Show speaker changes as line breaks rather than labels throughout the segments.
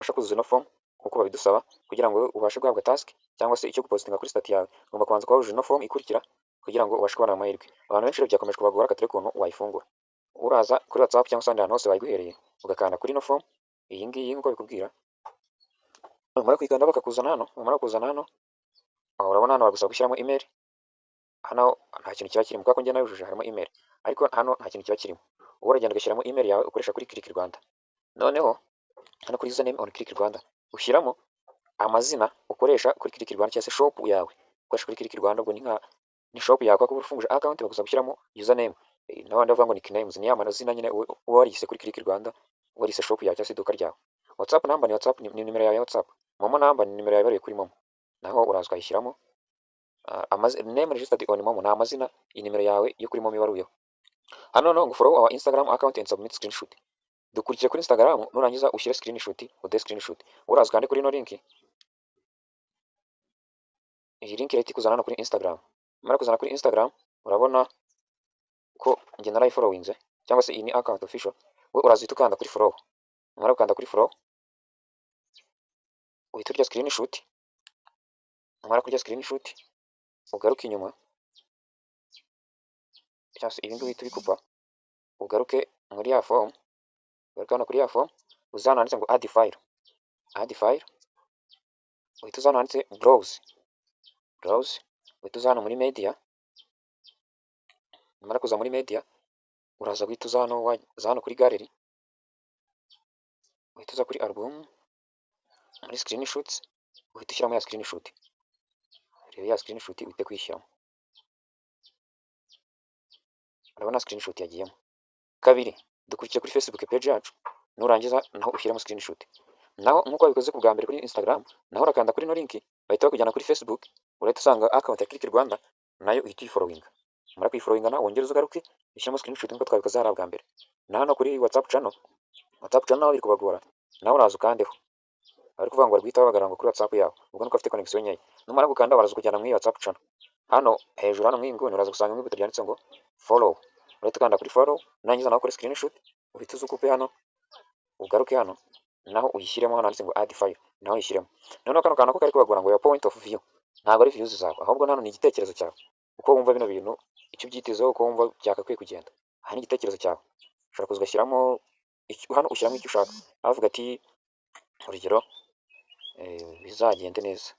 ubasha kuzuza ino form uko babidusaba kugira ngo ubashe guhabwa task cyangwa se icyo gupostinga kuri stati yawe, ugomba kubanza kuba wujuje ino form ikurikira kugira ngo ubashe kubona amahirwe. Abantu benshi byakomeje kubagora katari ukuntu wayifungura. Uraza kuri WhatsApp cyangwa se ahandi hantu hose bayiguhereye, ugakanda kuri ino form iyi ngiyi nk'uko bikubwira, numara kuyikanda bakakuzana hano, numara kuzana hano, aho urabona hano bagusaba gushyiramo email, hano nta kintu kiba kirimo kuko njye nayujuje harimo email, ariko hano nta kintu kiba kirimo. Ubu uragenda ugashyiramo email yawe ukoresha kuri Click Rwanda, noneho hano kuri username on Click Rwanda ushyiramo amazina ukoresha kuri Click Rwanda cyangwa se shop yawe ukoresha kuri Click Rwanda. Ubwo ni shop yawe kuko ufunguje account bagusaba gushyiramo username, n'abandi bavuga ngo nicknames, ni amazina nyine uba warise kuri Click Rwanda, warise shop yawe cyangwa se iduka ryawe. WhatsApp number ni WhatsApp, ni nimero yawe ya WhatsApp. Momo number ni nimero yawe ibaruye kuri Momo, naho uraza ukayishyiramo name registered on Momo, ni amazina inimero yawe yo kuri Momo ibaruyeho. Hano no ngo follow our Instagram account and submit screenshot. Dukurikire kuri Instagram, nurangiza ushyire screenshot, ude screenshot. Uraza kandi kuri ino link, iyi link rero ikuzana hano kuri Instagram. Mara kuzana kuri Instagram, urabona ko njye narayifollowinze cyangwa se iyi ni account official. We uraza uhita ukanda kuri follow, numara gukanda kuri follow uhita urya screenshot, numara kurya screenshot ugaruke inyuma cyangwa se ibi ngibi uhita ubikupa, ugaruke muri ya form, ugaruke hano kuri ya form, uzana handitse ngo add file, add file, uhita uzana handitse browse, browse, uhita uzana muri media, numara kuza muri media uraza guhita uza hano kuri gallery, uhita uza kuri album, muri screenshots uhita ushyiramo ya screenshot, reba ya screenshot uhite kwishyiramo, urabona screenshot yagiyemo. Kabiri, dukurikiye kuri Facebook page yacu, nurangiza naho ushyiramo screenshot. Naho nkuko wabikoze ku bwa mbere kuri Instagram, naho urakanda kuri no link bahita bakujyana kuri Facebook, urahita usanga account ya Click Rwanda nayo uhita uyifollowinga. Umara kuyifollowinga nawe wongere ugaruke ushyiramo screenshot nkuko twabikoze hariya bwa mbere. Na hano kuri WhatsApp channel naho biri kubagora, nawe uraza ukandeho, bari kuvuga ngo bari guhita babagara ngo kuri WhatsApp yawe, ubwo nuko afite connection nkeya. Numara gukanda baraza kujyana muri WhatsApp channel, hano hejuru hano mwingo uraza gusanga ibuto ryanditse ngo follow, urahita ukanda kuri follow, nurangiza naho kuri screenshot uhita uzukupe hano, ugaruke hano naho uyishyiremo hano handitse ngo add file, naho uyishyiremo. Noneho kano kantu ko kari kubagora ngo ya point of view, ntabwo ari views zawe, ahubwo hano ni igitekerezo cyawe, uko wumva bino bintu, icyo byitezeho, uko wumva byakakwiye kugenda. Aha ni igitekerezo cyawe, ushobora kuza ugashyiramo hano, ushyiramo icyo ushaka, avuga ati urugero bizagende neza,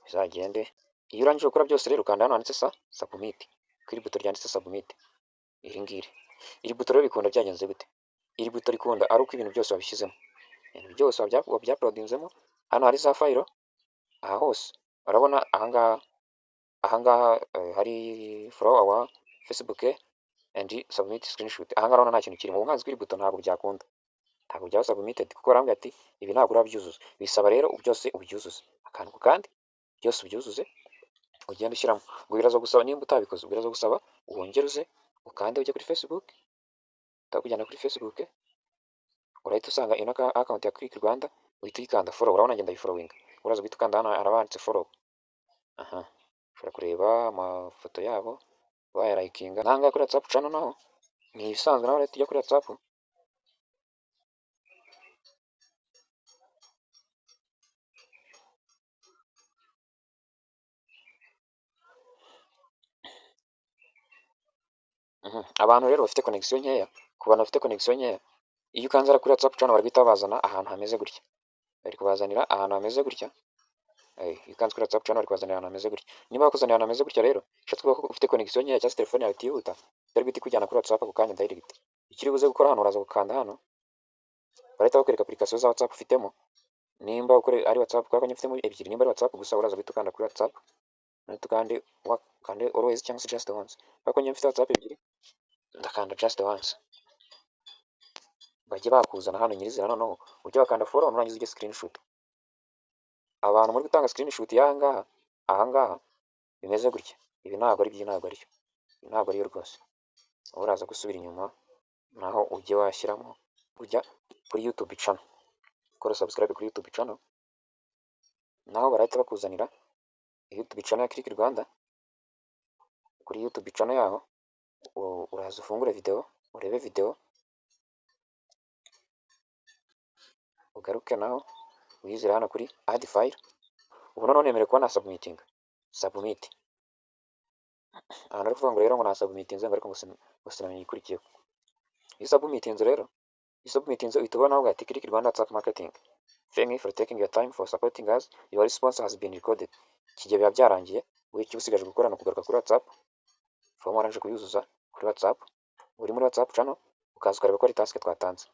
bizagende. Iyo urangije gukora byose rero ukanda hano handitse submit, kuri buto ryanditse submit, iri ngiri. Iri buto rero bikunda byagenze gute? Iri buto rikunda ari uko ibintu byose wabishyizemo, ibintu byose wabyaplodinzemo. Hano hari za file, aha hose urabona ahangaha hari follow our Facebook and submit screenshot. Ahangaha urabona nta kintu kirimo, ubuhanzi bw'iri buto ntabwo byakunda, ntabwo byaba submitted kuko barambwira ati ibi ntabwo urabyuzuza. Bisaba rero byose ubyuzuze, akantu ku kandi byose ubyuzuze ugenda ushyiramo. Ngo biraza gusaba, nimba utabikoze biraza gusaba wongere uze ukande ujye kuri Facebook, utakujyana kuri Facebook urahita usanga ino account ya Click Rwanda, uhita uyikanda follow. Urabona ngenda yifollowinga, uraza guhita ukanda hano arabanditse follow. Ushobora kureba amafoto yabo bayarayikinga. Nanga kuri WhatsApp channel naho ni ibisanzwe, naho tujya kuri WhatsApp. Abantu rero bafite connection nkeya, ku bantu bafite connection nkeya, iyo ukanze kuri WhatsApp channel bari guhita bazana ahantu hameze gutya, bari kubazanira ahantu hameze gutya. Iyo ukanze kuri WhatsApp channel bari kubazanira ahantu hameze gutya. Niba bakuzanira ahantu hameze gutya rero ushatse kuvuga ko ufite connection nkeya cyangwa se telefone yawe itihuta, itari guhita ikujyana kuri WhatsApp ako kanya direct. Ikiri buze gukora hano, uraza gukanda hano, barahita bakwereka application za WhatsApp ufitemo. Nimba ari WhatsApp kwa mfitemo ebyiri, nimba ari WhatsApp gusa uraza guhita ukanda kuri WhatsApp, ukande always cyangwa se just once. Kuko njye mfite WhatsApp ebyiri, ndakanda just once. Bajye bakuzana hano nyirizina, noneho ujye bakanda follow, nurangiza ujye screenshot. Abantu muri gutanga screenshot ahangaha bimeze gutya, ibi ntabwo ari byo, ntabwo ariyo rwose. Uraza gusubira inyuma naho ujye washyiramo, ujya kuri YouTube channel, ukora subscribe kuri YouTube channel, naho barahita bakuzanira YouTube channel ya Click Rwanda. Kuri YouTube channel yaho uraza ufungure video, urebe video, ugaruke naho uyizire hano kuri add file. Ubu noneho nemerewe kuba na submitting. Submit. Aha nari kuvuga ngo rero ngo na submitinze ngo ariko ngo sinamenye ikurikiyeho. Iyo submitinze rero, uhita ubona aho ati click Rwanda WhatsApp marketing. Thank you for taking your time for supporting us. Your response has been recorded. Iki gihe biba byarangiye, wowe icyo usigaje gukora ni ukugaruka kuri WhatsApp. Form warangije kuyuzuza kuri WhatsApp. Uri muri WhatsApp channel, ukaza ukareba ko ari task twatanze.